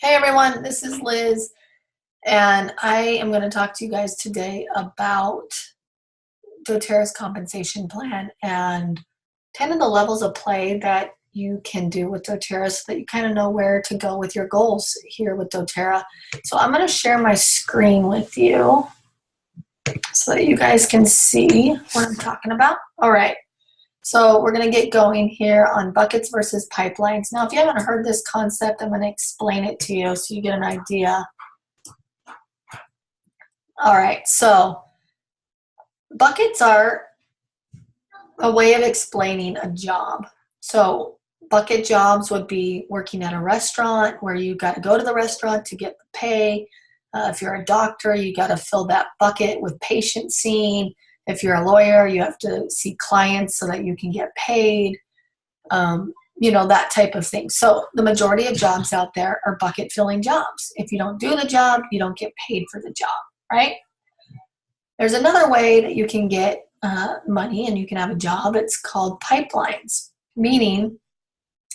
Hey everyone, this is Liz, and I am going to talk to you guys today about doTERRA's compensation plan and 10 of the levels of play that you can do with doTERRA so that you kind of know where to go with your goals here with doTERRA. So I'm going to share my screen with you so that you guys can see what I'm talking about. All right. So we're going to get going here on buckets versus pipelines. Now, if you haven't heard this concept, I'm going to explain it to you so you get an idea. All right, so buckets are a way of explaining a job. So bucket jobs would be working at a restaurant where you got to go to the restaurant to get the pay. If you're a doctor, you got to fill that bucket with patient seeing. If you're a lawyer, you have to see clients so that you can get paid, that type of thing. So the majority of jobs out there are bucket filling jobs. If you don't do the job, you don't get paid for the job, right? There's another way that you can get money and you can have a job. It's called pipelines, meaning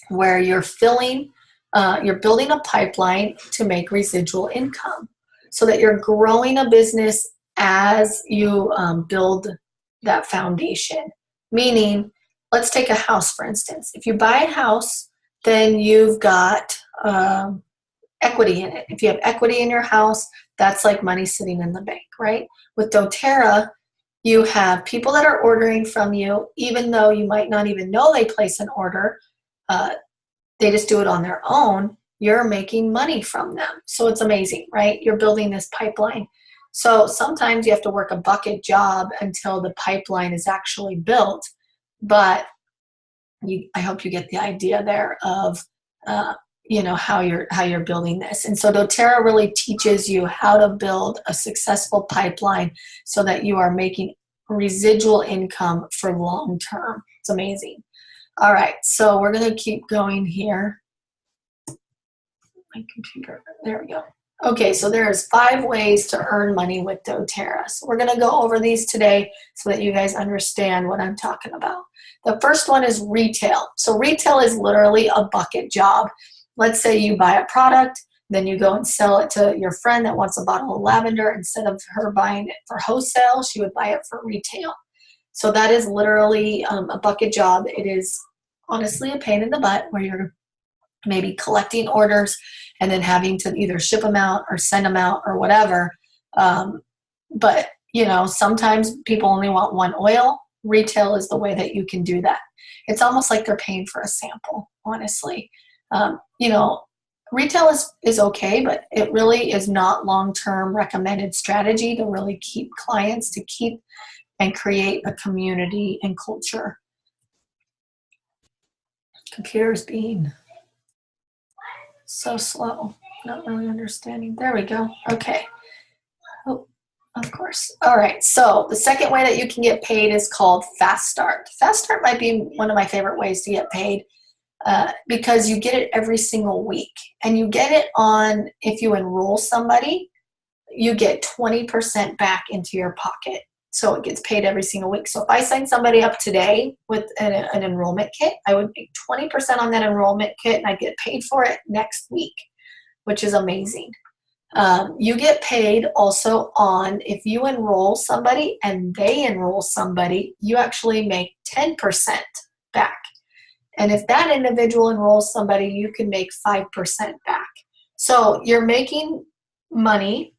where you're building a pipeline to make residual income so that you're growing a business as you build that foundation. Meaning, let's take a house, for instance. If you buy a house, then you've got equity in it. If you have equity in your house, that's like money sitting in the bank, right? With doTERRA, you have people that are ordering from you, even though you might not even know they place an order. They just do it on their own. You're making money from them. So it's amazing, right? You're building this pipeline. So sometimes you have to work a bucket job until the pipeline is actually built. But I hope you get the idea there of how you're building this. And so doTERRA really teaches you how to build a successful pipeline so that you are making residual income for long term. It's amazing. All right, so we're going to keep going here. My computer, there we go. Okay, so there's 5 ways to earn money with doTERRA. So we're going to go over these today so that you guys understand what I'm talking about. The first one is retail. So retail is literally a bucket job. Let's say you buy a product, then you go and sell it to your friend that wants a bottle of lavender. Instead of her buying it for wholesale, she would buy it for retail. So that is literally a bucket job. It is honestly a pain in the butt where you're maybe collecting orders and then having to either ship them out or send them out or whatever. But, sometimes people only want one oil. Retail is the way that you can do that. It's almost like they're paying for a sample, honestly. Retail is okay, but it really is not long-term recommended strategy to really keep clients, to keep and create a community and culture. Computers being so slow, not really understanding. There we go. Okay. Oh, of course. All right. So the second way that you can get paid is called Fast Start. Fast Start might be one of my favorite ways to get paid because you get it every single week. And you get it on, if you enroll somebody, you get 20% back into your pocket. So it gets paid every single week. So if I sign somebody up today with an enrollment kit, I would make 20% on that enrollment kit and I'd get paid for it next week, which is amazing. You get paid also on if you enroll somebody and they enroll somebody, you actually make 10% back. And if that individual enrolls somebody, you can make 5% back. So you're making money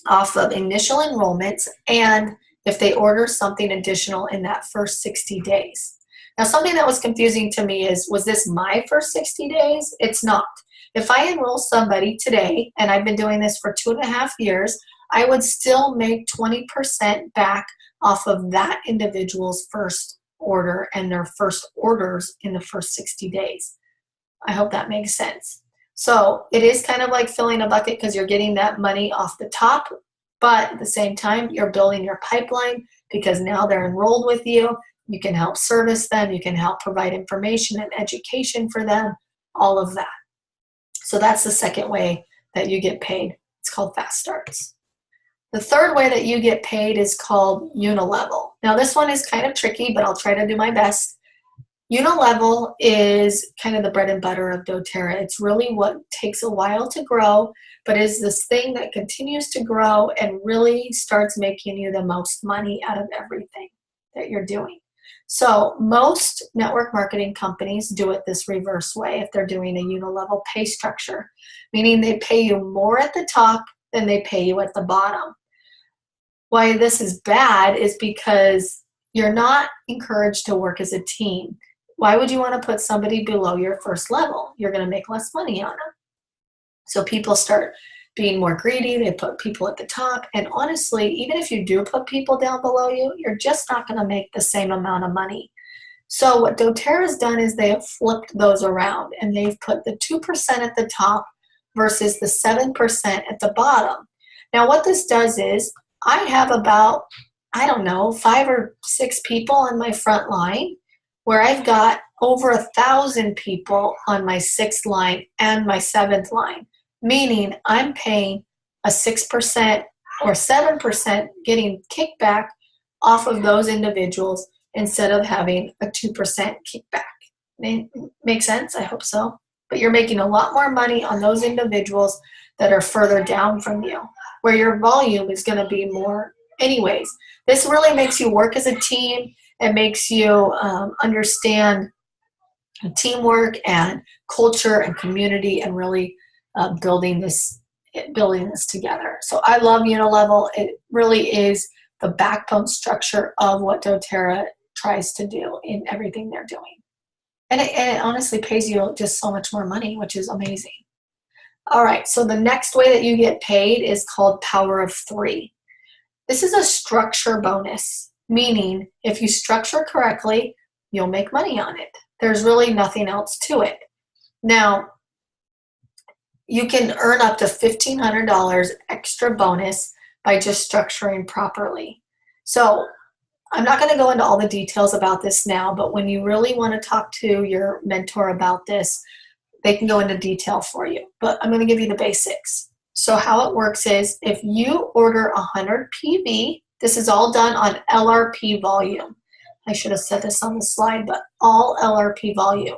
off of initial enrollments and if they order something additional in that first 60 days. Now, something that was confusing to me is, was this my first 60 days? It's not. If I enroll somebody today, and I've been doing this for 2.5 years, I would still make 20% back off of that individual's first order and their first orders in the first 60 days. I hope that makes sense. So it is kind of like filling a bucket because you're getting that money off the top, but at the same time, you're building your pipeline because now they're enrolled with you. You can help service them. You can help provide information and education for them, all of that. So that's the second way that you get paid. It's called Fast Starts. The third way that you get paid is called unilevel. Now, this one is kind of tricky, but I'll try to do my best. Unilevel is kind of the bread and butter of doTERRA. It's really what takes a while to grow, but is this thing that continues to grow and really starts making you the most money out of everything that you're doing. So most network marketing companies do it this reverse way if they're doing a unilevel pay structure, meaning they pay you more at the top than they pay you at the bottom. Why this is bad is because you're not encouraged to work as a team. Why would you want to put somebody below your first level? You're going to make less money on them. So people start being more greedy. They put people at the top. And honestly, even if you do put people down below you, you're just not going to make the same amount of money. So what doTERRA's done is they have flipped those around, and they've put the 2% at the top versus the 7% at the bottom. Now what this does is I have about, I don't know, 5 or 6 people on my front line, where I've got over 1,000 people on my 6th line and my 7th line, meaning I'm paying a 6% or 7% getting kickback off of those individuals instead of having a 2% kickback. Make sense? I hope so. But you're making a lot more money on those individuals that are further down from you, where your volume is going to be more anyways. This really makes you work as a team. It makes you understand teamwork and culture and community, and really building this together. So I love Unilevel. It really is the backbone structure of what doTERRA tries to do in everything they're doing. And it honestly pays you just so much more money, which is amazing. All right, so the next way that you get paid is called Power of 3. This is a structure bonus, meaning if you structure correctly, you'll make money on it. There's really nothing else to it. Now, you can earn up to $1,500 extra bonus by just structuring properly. So I'm not going to go into all the details about this now, but when you really want to talk to your mentor about this, they can go into detail for you. But I'm going to give you the basics. So how it works is if you order 100 PV, this is all done on LRP volume. I should have said this on the slide, but all LRP volume.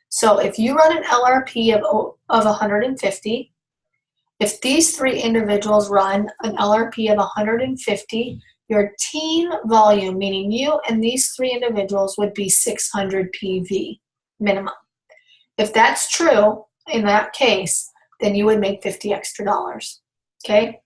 So if you run an LRP of 150, if these 3 individuals run an LRP of 150, your team volume, meaning you and these 3 individuals, would be 600 PV minimum. If that's true, in that case, then you would make $50 extra. Okay?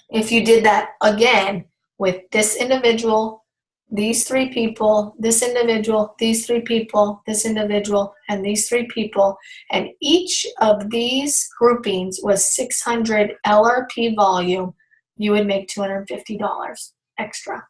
If you did that again with this individual, these 3 people, this individual, these 3 people, this individual, and these 3 people, and each of these groupings was 600 LRP volume, you would make $250 extra.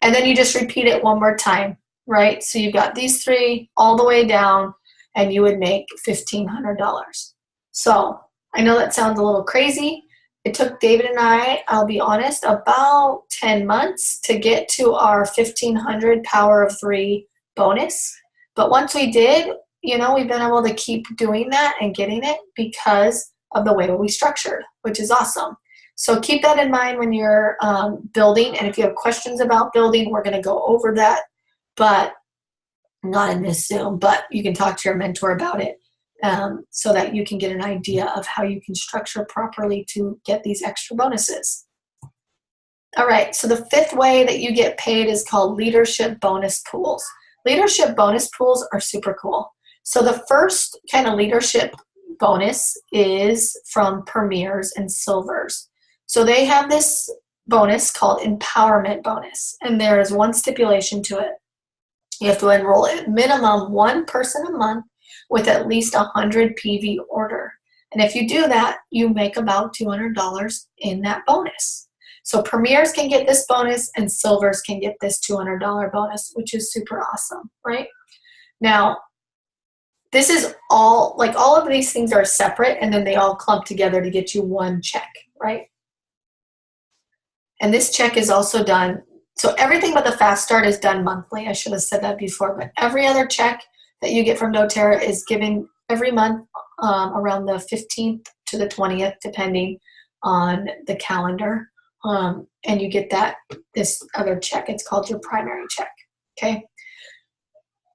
And then you just repeat it one more time, right? So you've got these 3 all the way down, and you would make $1,500. So I know that sounds a little crazy. It took David and I'll be honest, about 10 months to get to our 1,500 Power of 3 bonus. But once we did, we've been able to keep doing that and getting it because of the way we structured, which is awesome. So keep that in mind when you're building. And if you have questions about building, we're going to go over that, but not in this Zoom. But you can talk to your mentor about it. So that you can get an idea of how you can structure properly to get these extra bonuses. All right, so the 5th way that you get paid is called leadership bonus pools. Leadership bonus pools are super cool. So the first kind of leadership bonus is from premiers and silvers. So they have this bonus called empowerment bonus, and there is one stipulation to it. You have to enroll at minimum 1 person a month with at least 100 PV order. And if you do that, you make about $200 in that bonus. So premiers can get this bonus and silvers can get this $200 bonus, which is super awesome, right? Now, this is all of these things are separate, and then they all clump together to get you one check, right? And this check is also done, so everything but the fast start is done monthly. I should have said that before, but every other check that you get from doTERRA is given every month around the 15th to the 20th, depending on the calendar. And you get this other check. It's called your primary check, okay?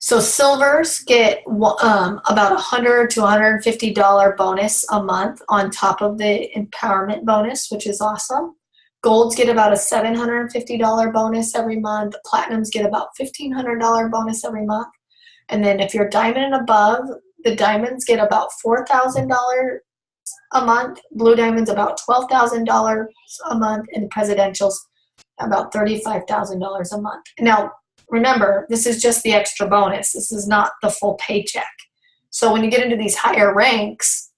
So silvers get about $100 to $150 bonus a month on top of the empowerment bonus, which is awesome. Golds get about a $750 bonus every month. Platinums get about $1,500 bonus every month. And then if you're diamond and above, the diamonds get about $4,000 a month. Blue diamonds about $12,000 a month, and presidentials about $35,000 a month. Now, remember, this is just the extra bonus. This is not the full paycheck. So when you get into these higher ranks,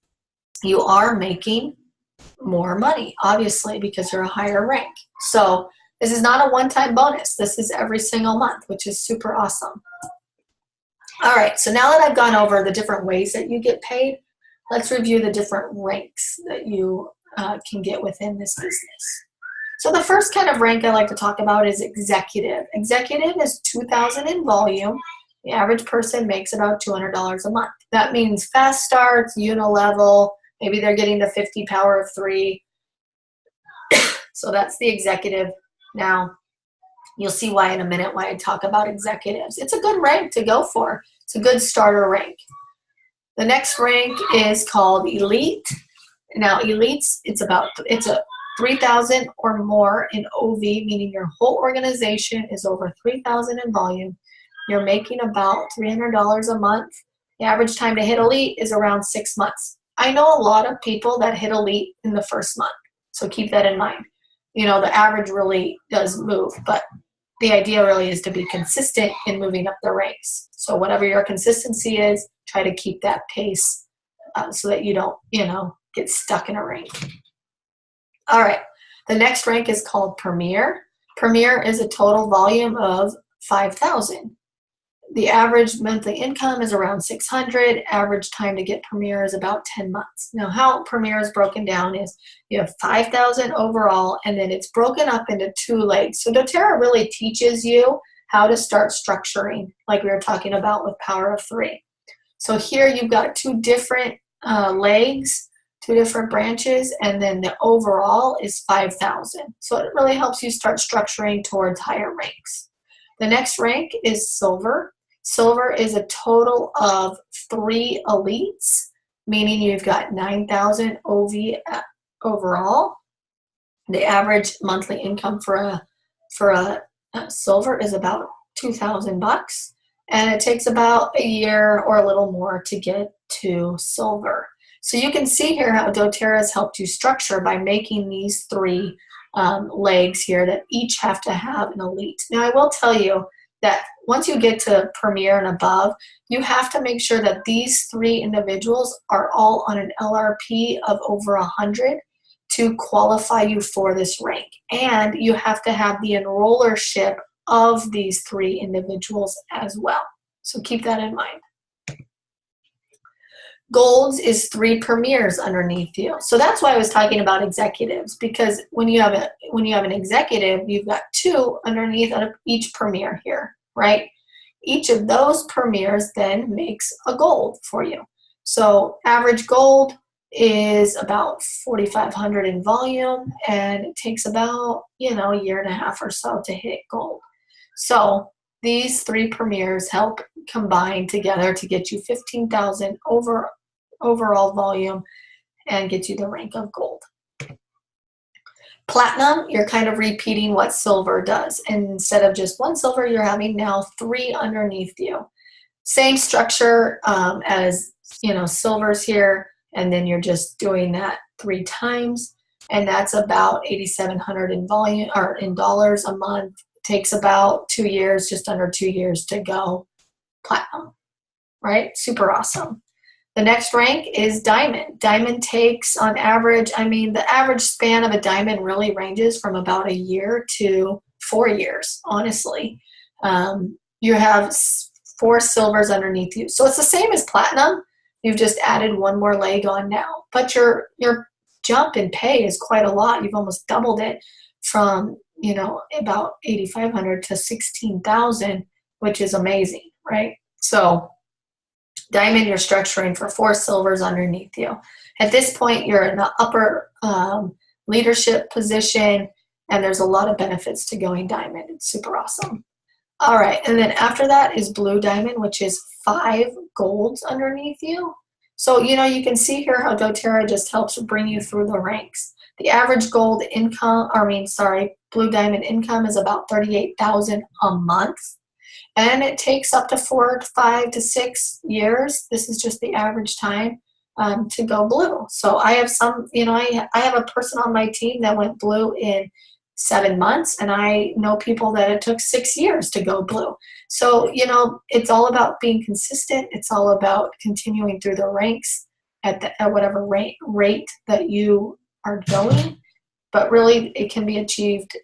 you are making more money, obviously, because you're a higher rank. So this is not a one-time bonus. This is every single month, which is super awesome. All right, so now that I've gone over the different ways that you get paid, let's review the different ranks that you can get within this business. So the first kind of rank I like to talk about is executive. Executive is $2,000 in volume. The average person makes about $200 a month. That means fast starts, unilevel, maybe they're getting the 50 power of 3. So that's the executive. Now, you'll see why in a minute why I talk about executives. It's a good rank to go for. It's a good starter rank. The next rank is called elite. Now, elites, it's a 3,000 or more in OV, meaning your whole organization is over 3,000 in volume. You're making about $300 a month. The average time to hit elite is around 6 months. I know a lot of people that hit elite in the first month, so keep that in mind. You know, the average really does move, but the idea really is to be consistent in moving up the ranks. So whatever your consistency is, try to keep that pace so that you don't, get stuck in a rank. All right, the next rank is called Premier. Premier is a total volume of 5,000. The average monthly income is around 600. Average time to get Premier is about 10 months. Now, how Premier is broken down is you have 5,000 overall, and then it's broken up into 2 legs. So doTERRA really teaches you how to start structuring, like we were talking about with Power of 3. So here you've got 2 different legs, 2 different branches, and then the overall is 5,000. So it really helps you start structuring towards higher ranks. The next rank is silver. Silver is a total of 3 elites, meaning you've got 9,000 OV overall. The average monthly income for a silver is about $2,000, and it takes about a year or a little more to get to silver. So you can see here how doTERRA has helped you structure by making these 3 legs here that each have to have an elite. Now, I will tell you that once you get to Premier and above, you have to make sure that these 3 individuals are all on an LRP of over 100 to qualify you for this rank. And you have to have the enrollership of these 3 individuals as well. So keep that in mind. Golds is 3 premiers underneath you. So that's why I was talking about executives, because when you have an executive, you've got 2 underneath each premier here, right? Each of those premiers then makes a gold for you. So average gold is about 4,500 in volume, and it takes about, a year and a half or so to hit gold. So these 3 premiers help combine together to get you 15,000 overall volume and get you the rank of gold. Platinum, you're kind of repeating what silver does. And instead of just 1 silver, you're having now 3 underneath you. Same structure as, silvers here, and then you're just doing that 3 times. And that's about 8,700 in volume or in dollars a month. Takes about 2 years, just under 2 years to go platinum, right? Super awesome. The next rank is diamond. Diamond takes on average, the average span of a diamond really ranges from about a year to 4 years, honestly. You have 4 silvers underneath you. So it's the same as platinum. You've just added 1 more leg on now. But your jump in pay is quite a lot. You've almost doubled it from, about 8,500 to 16,000, which is amazing, right? So diamond, you're structuring for 4 silvers underneath you. At this point, you're in the upper leadership position, and there's a lot of benefits to going diamond. It's super awesome. All right, and then after that is blue diamond, which is 5 golds underneath you. So, you can see here how doTERRA just helps bring you through the ranks. The average gold income, blue diamond income is about 38,000 a month. And it takes up to 4 to 5 to 6 years. This is just the average time to go blue. So I have I have a person on my team that went blue in 7 months, and I know people that it took 6 years to go blue. So, it's all about being consistent. It's all about continuing through the ranks at whatever rate that you are going. But really, it can be achieved,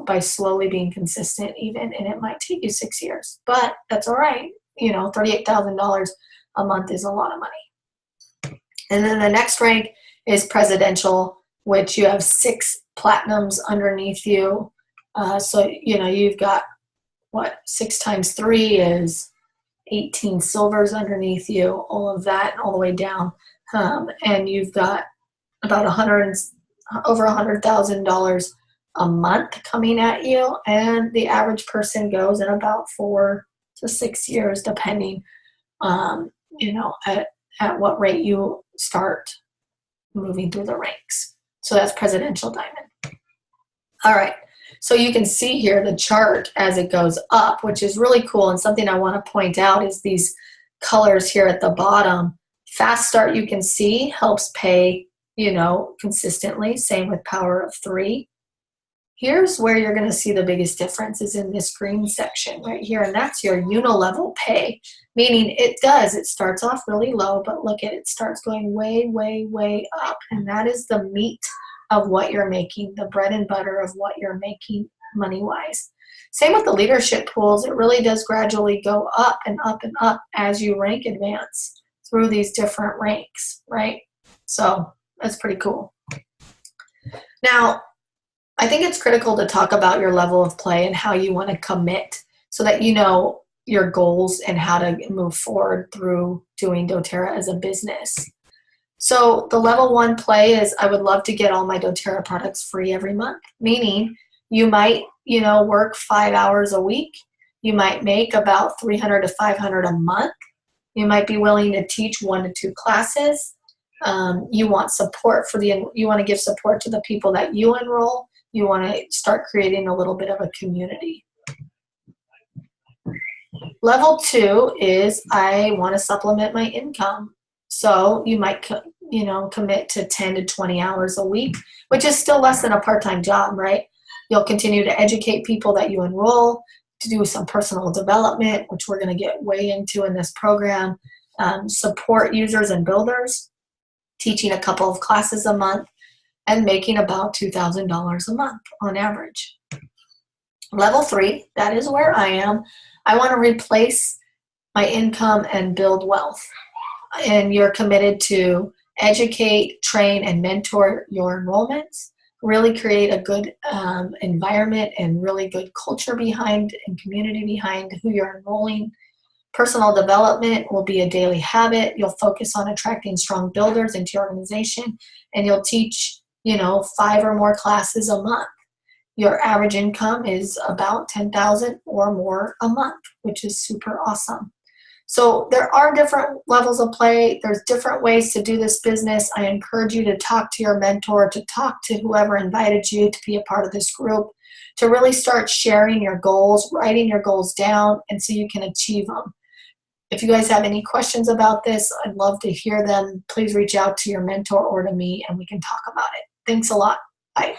by slowly being consistent even, and it might take you 6 years. But that's all right. $38,000 a month is a lot of money. And then the next rank is presidential, which you have 6 platinums underneath you. So, you've got, 6 times 3 is 18 silvers underneath you, all of that, all the way down. And you've got about over $100,000 a month coming at you. And the average person goes in about 4 to 6 years, depending, at what rate you start moving through the ranks. So that's presidential diamond. All right. So you can see here the chart as it goes up, which is really cool. And something I want to point out is these colors here at the bottom. Fast start, you can see, helps pay, consistently. Same with power of 3. Here's where you're going to see the biggest difference is in this green section right here. And that's your unilevel pay, meaning it starts off really low, but look at it starts going way, way, way up. And that is the meat of what you're making, the bread and butter of what you're making money-wise. Same with the leadership pools. It really does gradually go up and up and up as you rank advance through these different ranks, right? So that's pretty cool. Now, I think it's critical to talk about your level of play and how you want to commit so that you know your goals and how to move forward through doing doTERRA as a business. So the level 1 play is I would love to get all my doTERRA products free every month, meaning you might, work 5 hours a week. You might make about $300 to $500 a month. You might be willing to teach 1 to 2 classes. You want you want to give support to the people that you enroll. You want to start creating a little bit of a community. Level 2 is I want to supplement my income. So you might, commit to 10 to 20 hours a week, which is still less than a part-time job, right? You'll continue to educate people that you enroll, to do some personal development, which we're going to get way into in this program, support users and builders, teaching a couple of classes a month, and making about $2,000 a month on average. Level 3, that is where I am. I want to replace my income and build wealth. And you're committed to educate, train, and mentor your enrollments, really create a good environment and really good culture behind and community behind who you're enrolling. Personal development will be a daily habit. You'll focus on attracting strong builders into your organization, and you'll teach, 5 or more classes a month. Your average income is about $10,000 or more a month, which is super awesome. So there are different levels of play. There's different ways to do this business. I encourage you to talk to your mentor, to talk to whoever invited you to be a part of this group, to really start sharing your goals, writing your goals down, and so you can achieve them. If you guys have any questions about this, I'd love to hear them. Please reach out to your mentor or to me, and we can talk about it. Thanks a lot. Bye.